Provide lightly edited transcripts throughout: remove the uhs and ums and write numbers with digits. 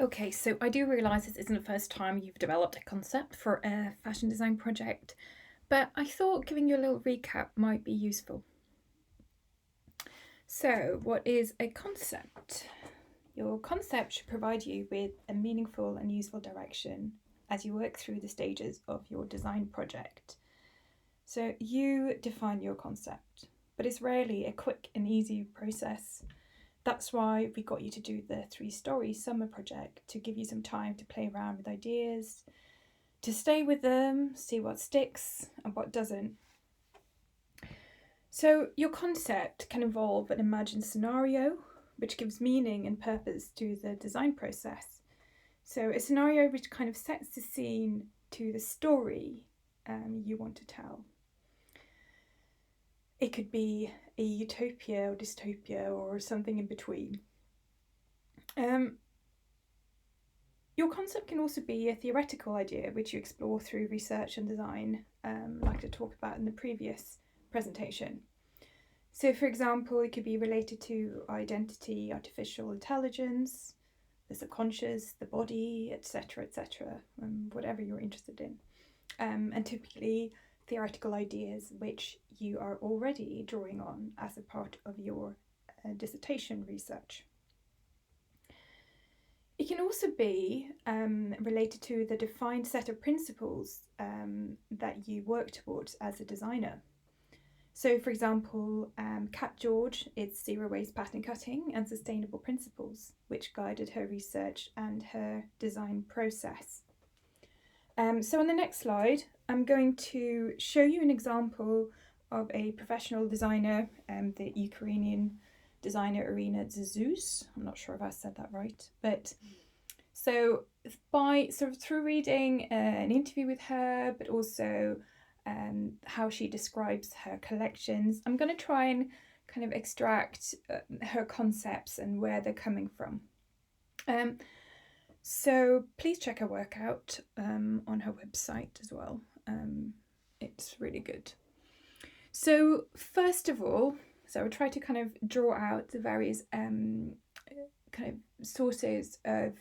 Okay, so I do realise this isn't the first time you've developed a concept for a fashion design project, but I thought giving you a little recap might be useful. So, what is a concept? Your concept should provide you with a meaningful and useful direction as you work through the stages of your design project. So, you define your concept, but it's rarely a quick and easy process. That's why we got you to do the 3 story summer project to give you some time to play around with ideas, to stay with them, see what sticks and what doesn't. So, your concept can involve an imagined scenario, which gives meaning and purpose to the design process. So, a scenario which kind of sets the scene to the story you want to tell. It could be a utopia or dystopia or something in between. Your concept can also be a theoretical idea which you explore through research and design, like I talked about in the previous presentation. So, for example, it could be related to identity, artificial intelligence, the subconscious, the body, etc., etc., whatever you're interested in. And typically, theoretical ideas which you are already drawing on as a part of your dissertation research. It can also be related to the defined set of principles that you work towards as a designer. So, for example, Kat George, it's zero waste pattern cutting and sustainable principles, which guided her research and her design process. So, on the next slide, I'm going to show you an example of a professional designer, the Ukrainian designer Irina Zezus. I'm not sure if I said that right, but so by sort of through reading an interview with her, but also how she describes her collections, I'm going to try and kind of extract her concepts and where they're coming from. So please check her work out on her website as well. It's really good. So first of all, so I try to kind of draw out the various kind of sources of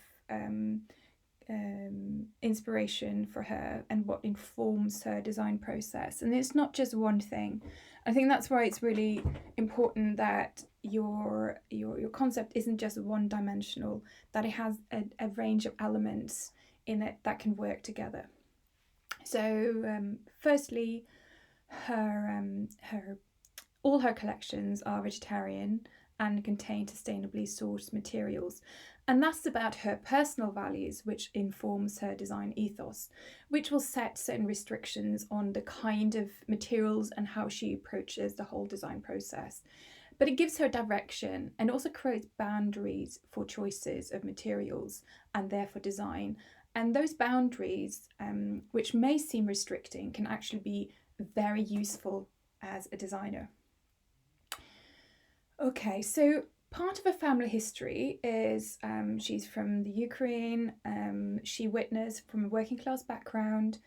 inspiration for her and what informs her design process. And it's not just one thing. I think that's why it's really important that your concept isn't just one dimensional, that it has a range of elements in it that can work together. So firstly, all her collections are vegetarian and contain sustainably sourced materials. And that's about her personal values, which informs her design ethos, which will set certain restrictions on the kind of materials and how she approaches the whole design process. But it gives her direction and also creates boundaries for choices of materials and therefore design. And those boundaries, which may seem restricting, can actually be very useful as a designer. Okay, so part of her family history is she's from the Ukraine. She witnessed, from a working class background,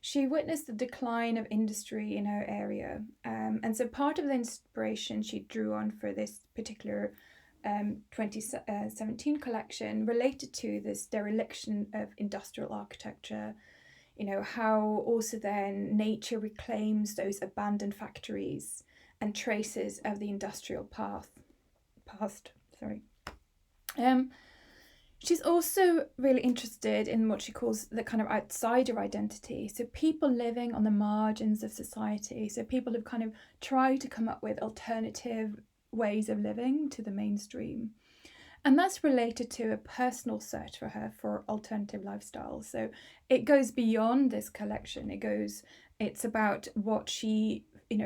she witnessed the decline of industry in her area. And so part of the inspiration she drew on for this particular 2017 collection related to this dereliction of industrial architecture. You know, how also then nature reclaims those abandoned factories and traces of the industrial past. She's also really interested in what she calls the kind of outsider identity. So people living on the margins of society. So people who've kind of tried to come up with alternative ways of living to the mainstream. And that's related to a personal search for her for alternative lifestyles. So it goes beyond this collection. It's about what she,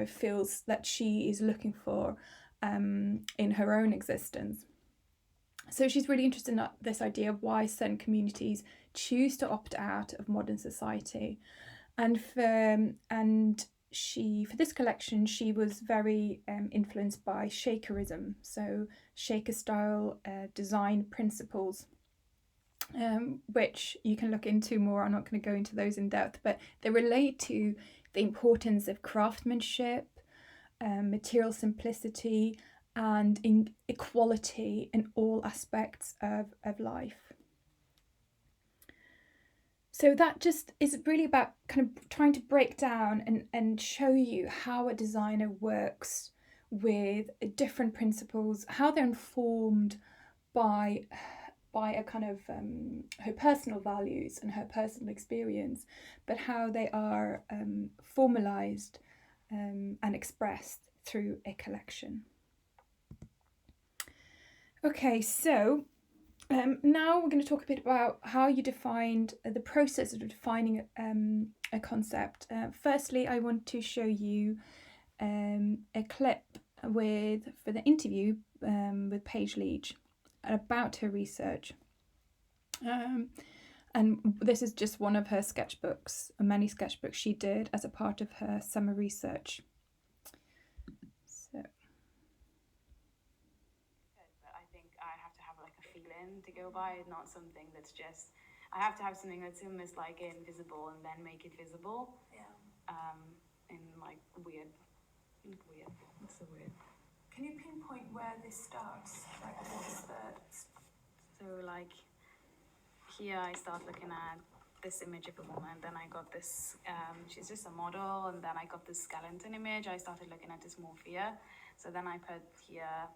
feels that she is looking for in her own existence. So she's really interested in this idea of why certain communities choose to opt out of modern society. And for this collection, she was very influenced by Shakerism, so Shaker style design principles, which you can look into more. I'm not going to go into those in depth, but they relate to the importance of craftsmanship, material simplicity, and equality in all aspects of life. So that just is really about kind of trying to break down and show you how a designer works with different principles, how they're informed by a kind of her personal values and her personal experience, but how they are formalized and expressed through a collection. Okay, so now we're going to talk a bit about how you defined the process of defining a concept. Firstly, I want to show you a clip for the interview with Paige Leach about her research. And this is just one of her sketchbooks, many sketchbooks she did as a part of her summer research. So. But I think I have to have like a feeling to go by, not something that's just. I have to have something that's almost like invisible and then make it visible. Yeah. In like weird. What's the word? Can you pinpoint where this starts? Like what's the... So like here I start looking at this image of a woman, then I got this, she's just a model, and then I got this skeleton image. I started looking at dysmorphia. So then I put here,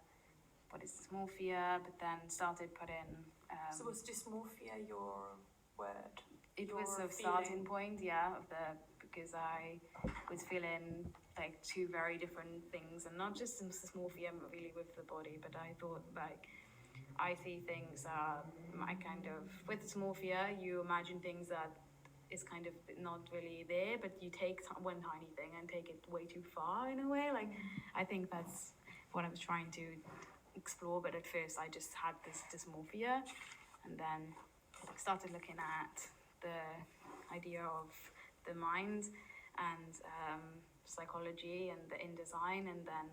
what is dysmorphia, but then started putting... So was dysmorphia your word? It was a starting point, yeah, because I was feeling like two very different things, and not just dysmorphia really with the body, but I thought like I see things I kind of, with dysmorphia you imagine things that is kind of not really there, but you take one tiny thing and take it way too far in a way. Like I think that's what I was trying to explore, but at first I just had this dysmorphia, and then I started looking at the idea of the mind and psychology and the InDesign, and then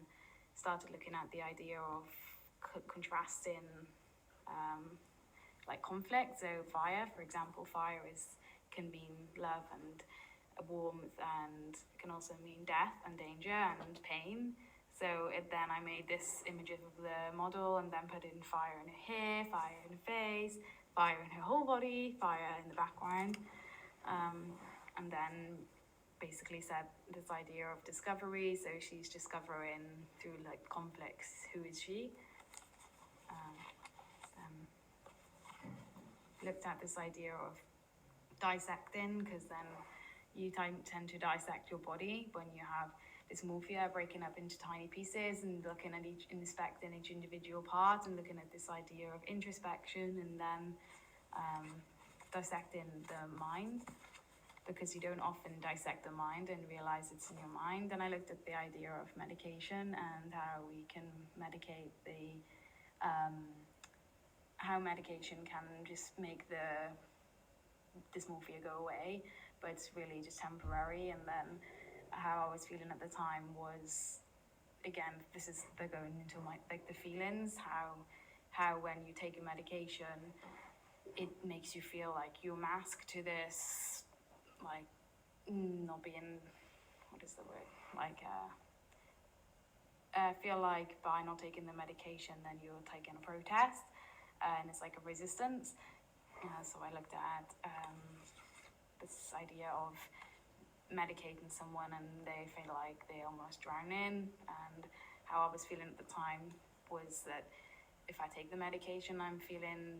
started looking at the idea of contrasting like conflict. So fire, for example, fire can mean love and warmth, and it can also mean death and danger and pain. So then I made this image of the model, and then put in fire in her hair, fire in her face, fire in her whole body, fire in the background, and then basically said this idea of discovery. So she's discovering through like conflicts, who is she? Looked at this idea of dissecting, because then you tend to dissect your body when you have dysmorphia, breaking up into tiny pieces and looking at inspecting each individual part, and looking at this idea of introspection, and then dissecting the mind, because you don't often dissect the mind and realize it's in your mind. And I looked at the idea of medication and how we can medicate how medication can just make the dysmorphia go away, but it's really just temporary. And then how I was feeling at the time was, again, this is going into my like the feelings, how when you take a medication, it makes you feel like you're masked to this, like not being, what is the word, like I feel like by not taking the medication, then you're taking a protest, and it's like a resistance. So I looked at this idea of medicating someone and they feel like they're almost drowning, and how I was feeling at the time was that if I take the medication, I'm feeling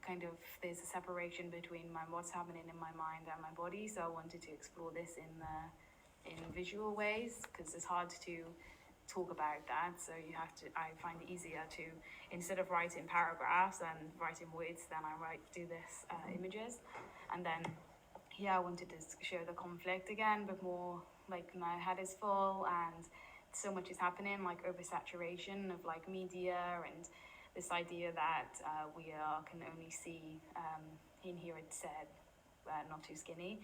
kind of, there's a separation between what's happening in my mind and my body. So I wanted to explore this in visual ways, because it's hard to talk about that. So I find it easier to, instead of writing paragraphs and writing words, then I do this images. And then I wanted to show the conflict again, but more like my head is full and so much is happening, like oversaturation of like media, and this idea that we can only see, in here it said, not too skinny,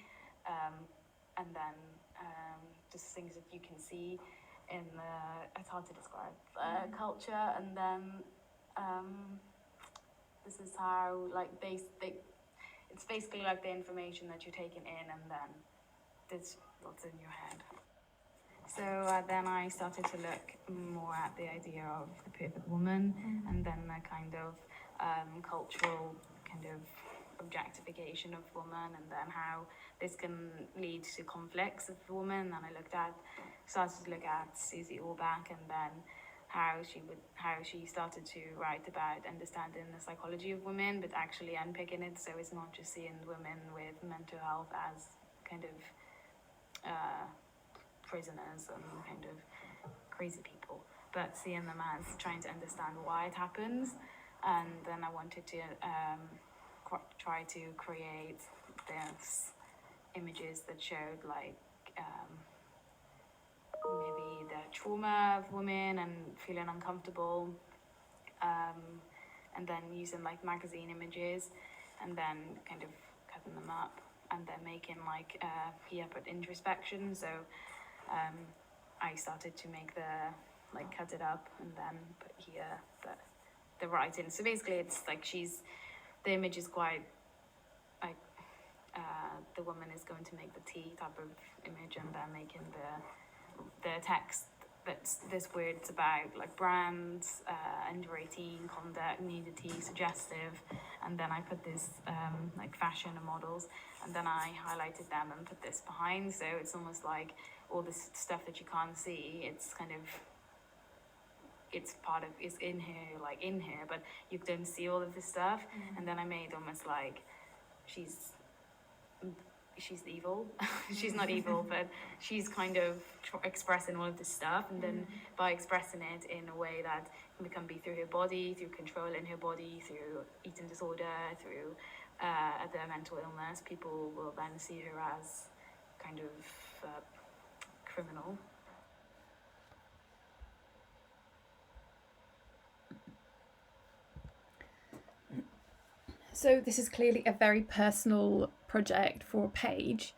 and then just things that you can see in it's hard to describe, culture. And then this is how like it's basically like the information that you're taking in, and then there's what's in your head. So then I started to look more at the idea of the perfect woman, and then the kind of cultural kind of objectification of women, and then how this can lead to conflicts of women. And I started to look at Susie Orbach, and then how she started to write about understanding the psychology of women, but actually unpicking it, so it's not just seeing women with mental health as kind of prisoners and kind of crazy people, but seeing them as trying to understand why it happens. And then I wanted to try to create these images that showed like maybe the trauma of women and feeling uncomfortable, and then using like magazine images and then kind of cutting them up and then making like here put introspection. So I started to make cut it up and then put here the writing. So basically it's like the image is quite like the woman is going to make the tea type of image, and then making the text that's this words about like brands, under 18 conduct, nudity, suggestive, and then I put this like fashion and models, and then I highlighted them and put this behind. So it's almost like all this stuff that you can't see, it's kind of it's in here, but you don't see all of this stuff. And then I made almost like she's evil. She's not evil, but she's kind of expressing all of this stuff, and then by expressing it in a way that can be through her body, through controlling her body, through eating disorder, through other mental illness, people will then see her as kind of criminal. So this is clearly a very personal project for Paige,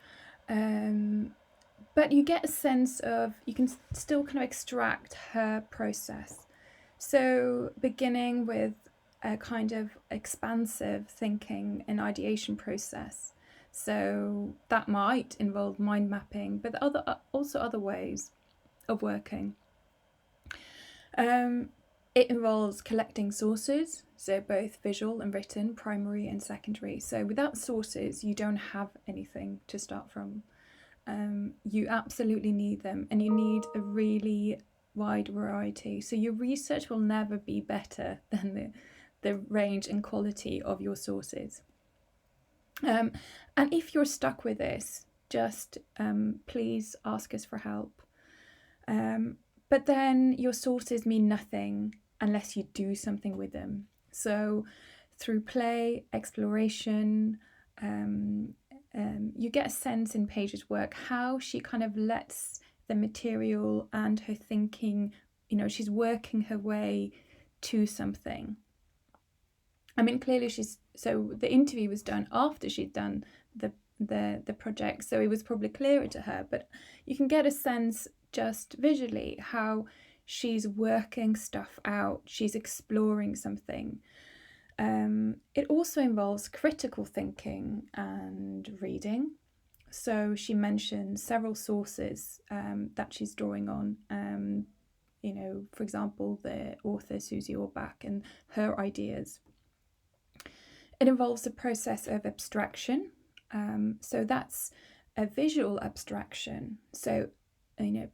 but you get a sense of, you can still kind of extract her process. So beginning with a kind of expansive thinking and ideation process. So that might involve mind mapping, but also other ways of working. It involves collecting sources, so both visual and written, primary and secondary. So without sources, you don't have anything to start from. You absolutely need them, and you need a really wide variety. So your research will never be better than the range and quality of your sources. And if you're stuck with this, just please ask us for help. But then your sources mean nothing unless you do something with them. So through play, exploration, you get a sense in Paige's work how she kind of lets the material and her thinking, she's working her way to something. I mean, clearly so the interview was done after she'd done the project, so it was probably clearer to her, but you can get a sense just visually how she's working stuff out, she's exploring something. It also involves critical thinking and reading. So she mentions several sources that she's drawing on, for example, the author Susie Orbach and her ideas. It involves a process of abstraction. So that's a visual abstraction. So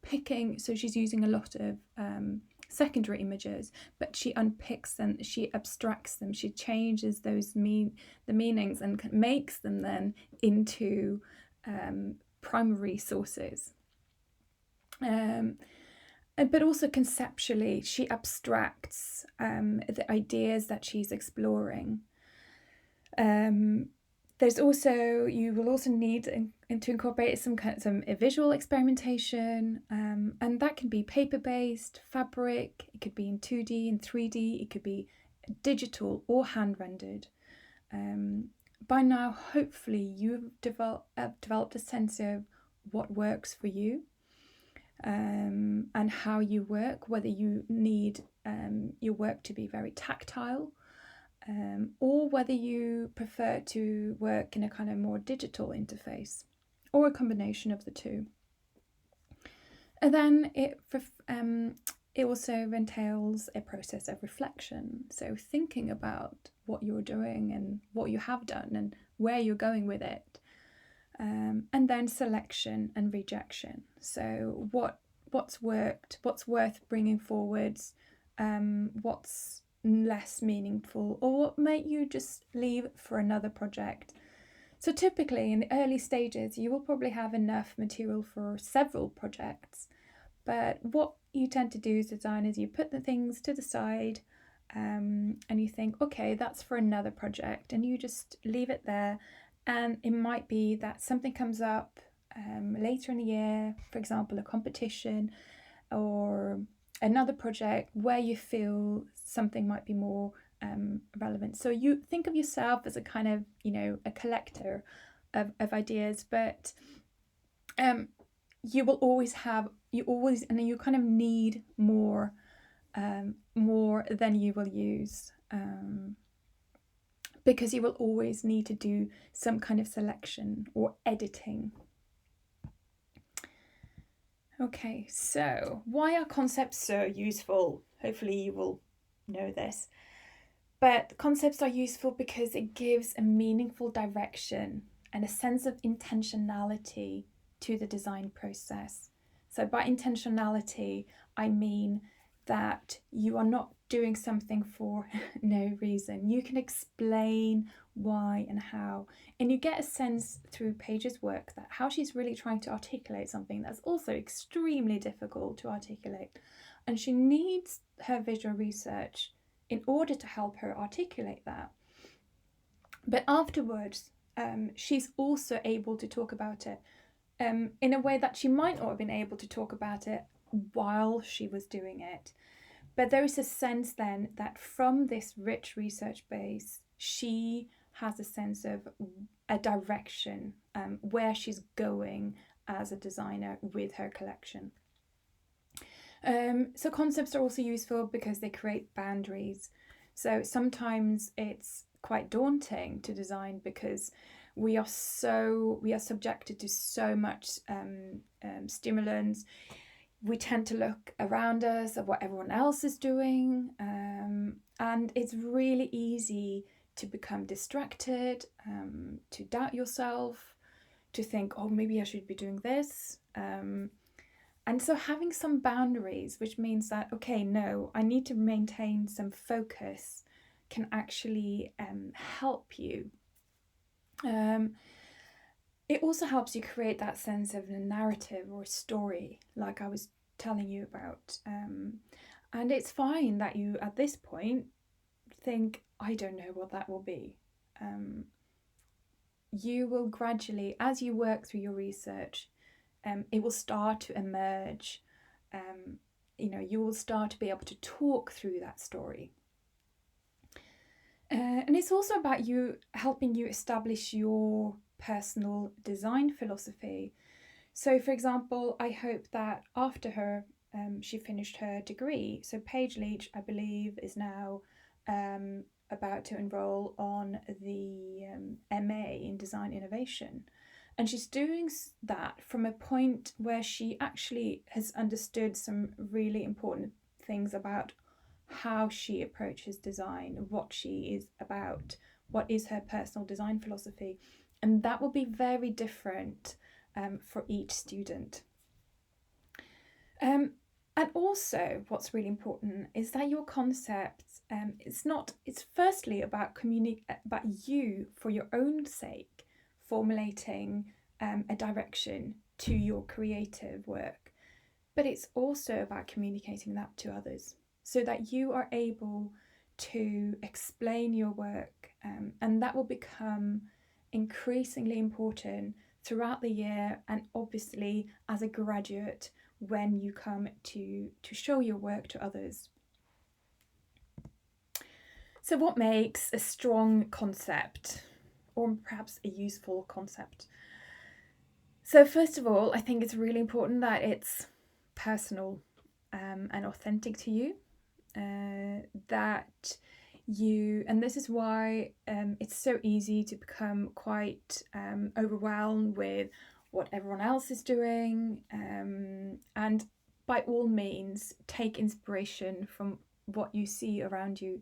picking, so she's using a lot of secondary images, but she unpicks them, she abstracts them, she changes the meanings and makes them then into primary sources. But also conceptually, she abstracts the ideas that she's exploring. There's also, you will also need to incorporate some visual experimentation, and that can be paper-based, fabric, it could be in 2D and 3D, it could be digital or hand-rendered. By now, hopefully, you've developed a sense of what works for you, and how you work, whether you need your work to be very tactile, or whether you prefer to work in a kind of more digital interface, or a combination of the two. And then it also entails a process of reflection. So thinking about what you're doing and what you have done and where you're going with it. And then selection and rejection. So what's worked, what's worth bringing forwards, what's less meaningful, or what might you just leave for another project. So typically in the early stages, you will probably have enough material for several projects. But what you tend to do as designers, you put the things to the side, and you think, okay, that's for another project, and you just leave it there. And it might be that something comes up later in the year, for example, a competition or another project where you feel something might be more relevant. So you think of yourself as a kind of, a collector of ideas, but you will always and you kind of need more than you will use. Because you will always need to do some kind of selection or editing. Okay, so why are concepts so useful? Hopefully you will know this. But concepts are useful because it gives a meaningful direction and a sense of intentionality to the design process. So by intentionality, I mean that you are not doing something for no reason. You can explain why and how, and you get a sense through Paige's work that how she's really trying to articulate something that's also extremely difficult to articulate, and she needs her visual research in order to help her articulate that. But afterwards, she's also able to talk about it in a way that she might not have been able to talk about it while she was doing it. But there is a sense then that from this rich research base, she has a sense of a direction, where she's going as a designer with her collection. So concepts are also useful because they create boundaries. So sometimes it's quite daunting to design because we are subjected to so much stimulants. We tend to look around us at what everyone else is doing, and it's really easy to become distracted, to doubt yourself, to think, oh, maybe I should be doing this. And so having some boundaries, which means that, okay, no, I need to maintain some focus, can actually help you. It also helps you create that sense of a narrative or a story, like I was telling you about. And it's fine that you, at this point, think, I don't know what that will be. You will gradually, as you work through your research, it will start to emerge. You will start to be able to talk through that story. And it's also about you helping you establish your personal design philosophy. So, for example, I hope that after she finished her degree, so Paige Leach, I believe, is now about to enroll on the MA in Design Innovation. And she's doing that from a point where she actually has understood some really important things about how she approaches design, what she is about, what is her personal design philosophy. And that will be very different for each student. And also what's really important is that your concept, it's firstly about you, for your own sake, formulating a direction to your creative work, but it's also about communicating that to others so that you are able to explain your work, and that will become increasingly important throughout the year, and obviously as a graduate when you come to show your work to others. So what makes a strong concept, or perhaps a useful concept? So first of all, I think it's really important that it's personal and authentic to you, that you, and this is why it's so easy to become quite overwhelmed with what everyone else is doing, and by all means take inspiration from what you see around you,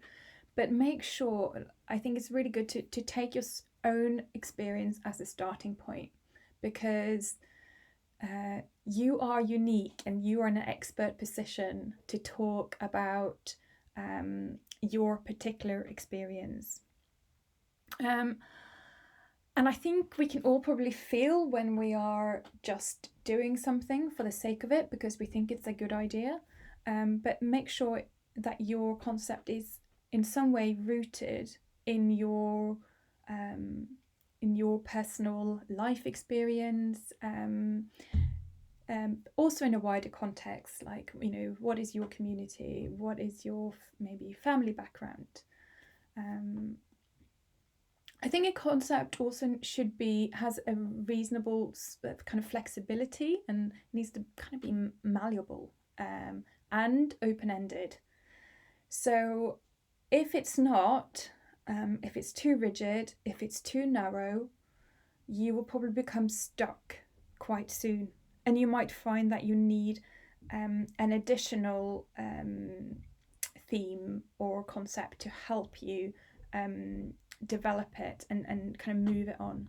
but make sure, I think it's really good to take your own experience as a starting point, because you are unique and you are in an expert position to talk about your particular experience. And I think we can all probably feel when we are just doing something for the sake of it because we think it's a good idea. But make sure that your concept is in some way rooted in your personal life experience. Also in a wider context, like, you know, what is your community? What is your maybe family background? I think a concept also has a reasonable kind of flexibility and needs to kind of be malleable and open-ended. So if it's not, if it's too rigid, if it's too narrow, you will probably become stuck quite soon. And you might find that you need an additional theme or concept to help you develop it and kind of move it on.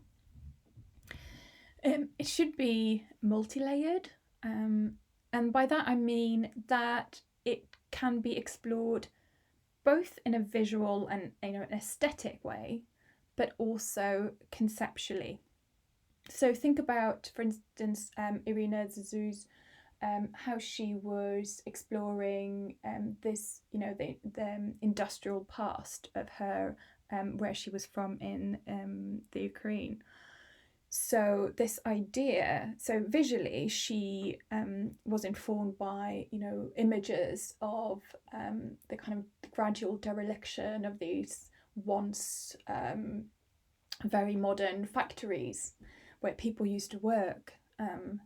It should be multi-layered, and by that I mean that it can be explored both in a visual and, you know, an aesthetic way, but also conceptually. So think about, for instance, Irina Zuzou's how she was exploring this, you know, the industrial past of her, where she was from in the Ukraine. So this idea, so visually she was informed by, you know, images of the kind of gradual dereliction of these once very modern factories where people used to work,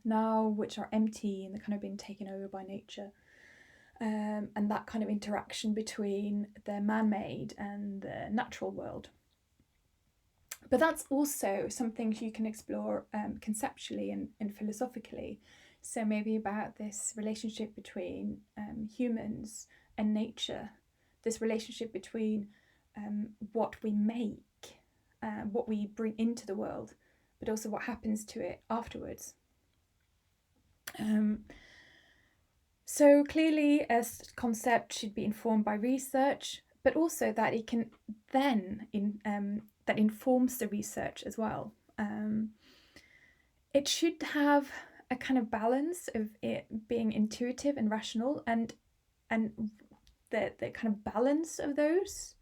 now which are empty and they're kind of been taken over by nature. And that kind of interaction between the man-made and the natural world. But that's also something you can explore conceptually and philosophically. So maybe about this relationship between humans and nature, this relationship between what we make, what we bring into the world, but also what happens to it afterwards. So clearly a concept should be informed by research, but also that it can then that informs the research as well. It should have a kind of balance of it being intuitive and rational, and the kind of balance of those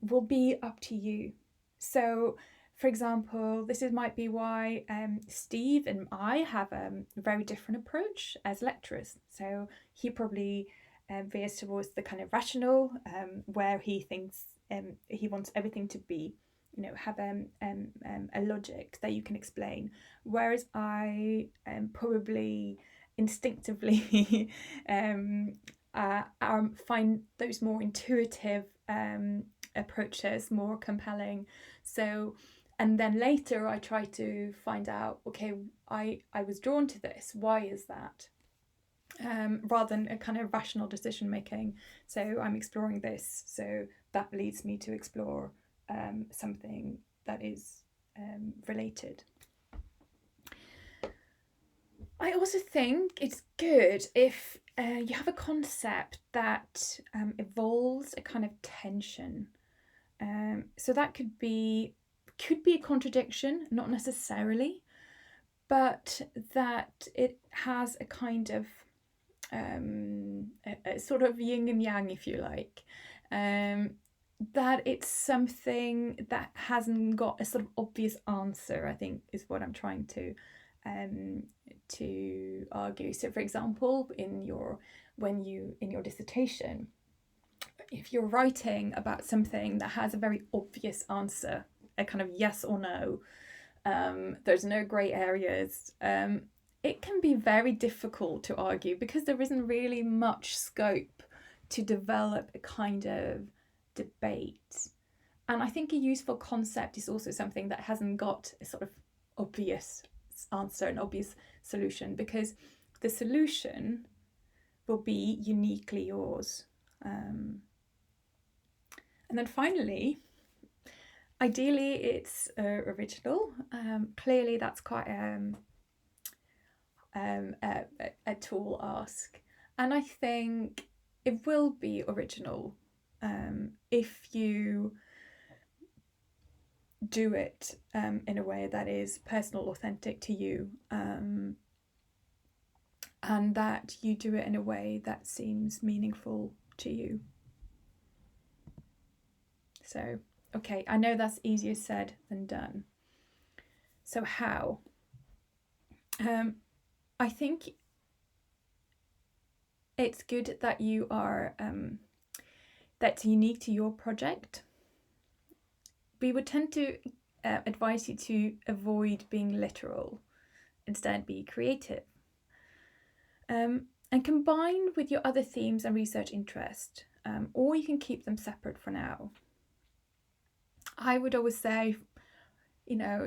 will be up to you. So, for example, might be why Steve and I have a very different approach as lecturers. So he probably veers towards the kind of rational, where he thinks he wants everything to be, you know, have a logic that you can explain. Whereas I probably instinctively find those more intuitive approaches more compelling. So, and then later I try to find out, okay, I was drawn to this, why is that? Rather than a kind of rational decision making. So I'm exploring this, so that leads me to explore something that is related. I also think it's good if you have a concept that evolves a kind of tension. So that could be a contradiction, not necessarily, but that it has a kind of a sort of yin and yang, if you like. That it's something that hasn't got a sort of obvious answer, I think, is what I'm trying to argue. So, for example, in your dissertation, if you're writing about something that has a very obvious answer, a kind of yes or no, there's no grey areas, it can be very difficult to argue because there isn't really much scope to develop a kind of debate. And I think a useful concept is also something that hasn't got a sort of obvious answer, an obvious solution, because the solution will be uniquely yours. And then finally, ideally it's original. Clearly that's quite a tall ask. And I think it will be original if you do it in a way that is personal, authentic to you, and that you do it in a way that seems meaningful to you. So, okay, I know that's easier said than done. So how? I think it's good that you are, that's unique to your project. We would tend to advise you to avoid being literal, instead be creative. And combine with your other themes and research interest, or you can keep them separate for now. I would always say,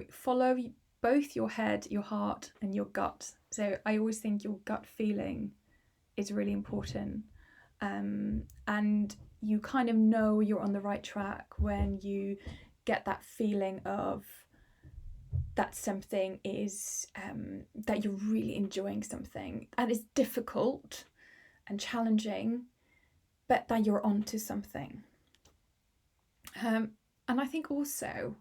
follow both your head, your heart, and your gut. So I always think your gut feeling is really important. And you kind of know you're on the right track when you get that feeling of that something is, that you're really enjoying something. And it's difficult and challenging, but that you're onto something. And I think also,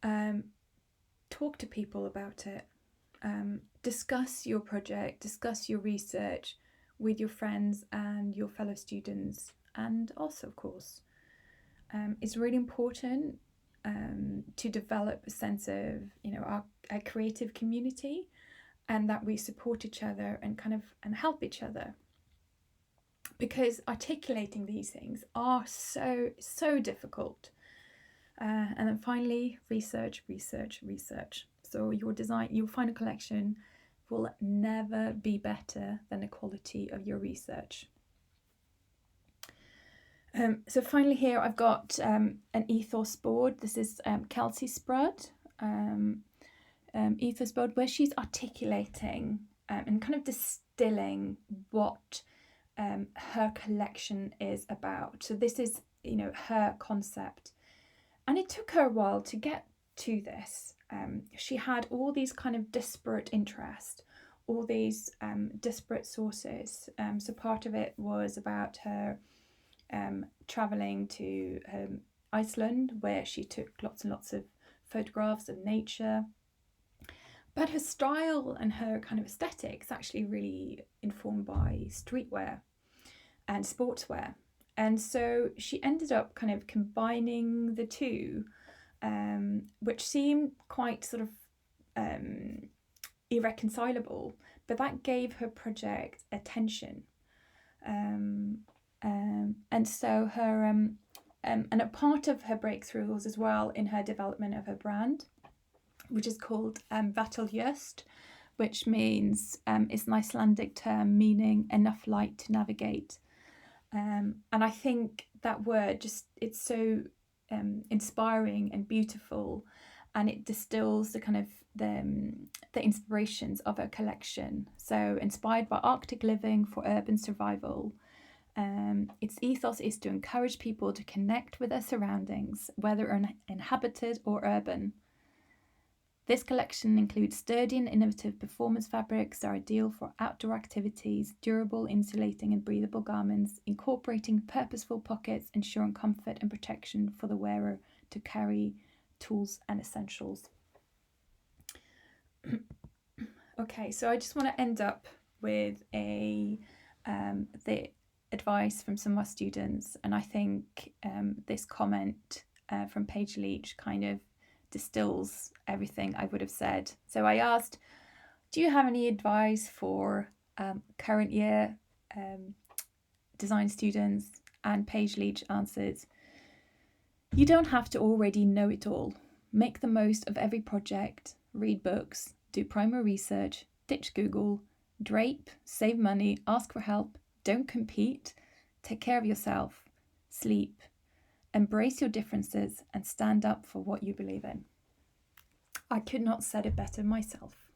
talk to people about it. Discuss your project, discuss your research with your friends and your fellow students, and also, of course, it's really important to develop a sense of, our creative community, and that we support each other and and help each other, because articulating these things are so difficult. And then finally, research. So your final collection will never be better than the quality of your research. So finally here I've got an ethos board. This is Kelsey Sprudd ethos board, where she's articulating and kind of distilling what her collection is about. So this is, her concept. And it took her a while to get to this. She had all these kind of disparate interests, all these disparate sources. So part of it was about her travelling to Iceland, where she took lots and lots of photographs of nature. But her style and her kind of aesthetics actually really informed by streetwear and sportswear. And so she ended up kind of combining the two, which seemed quite sort of irreconcilable, but that gave her project attention. And so her, and a part of her breakthroughs as well in her development of her brand, which is called Vataljöst, which means, it's an Icelandic term meaning enough light to navigate. And I think that word it's so inspiring and beautiful, and it distills the kind of the inspirations of her collection. So inspired by Arctic living for urban survival. Its ethos is to encourage people to connect with their surroundings, whether inhabited or urban. This collection includes sturdy and innovative performance fabrics that are ideal for outdoor activities, durable, insulating and breathable garments, incorporating purposeful pockets, ensuring comfort and protection for the wearer to carry tools and essentials. Okay, so I just want to end up with the advice from some of my students, and I think this comment from Paige Leach kind of distills everything I would have said. So I asked, do you have any advice for current year design students? And Paige Leach answered, you don't have to already know it all. Make the most of every project, read books, do primary research, ditch Google, drape, save money, ask for help, don't compete, take care of yourself, sleep, embrace your differences and stand up for what you believe in. I could not have said it better myself.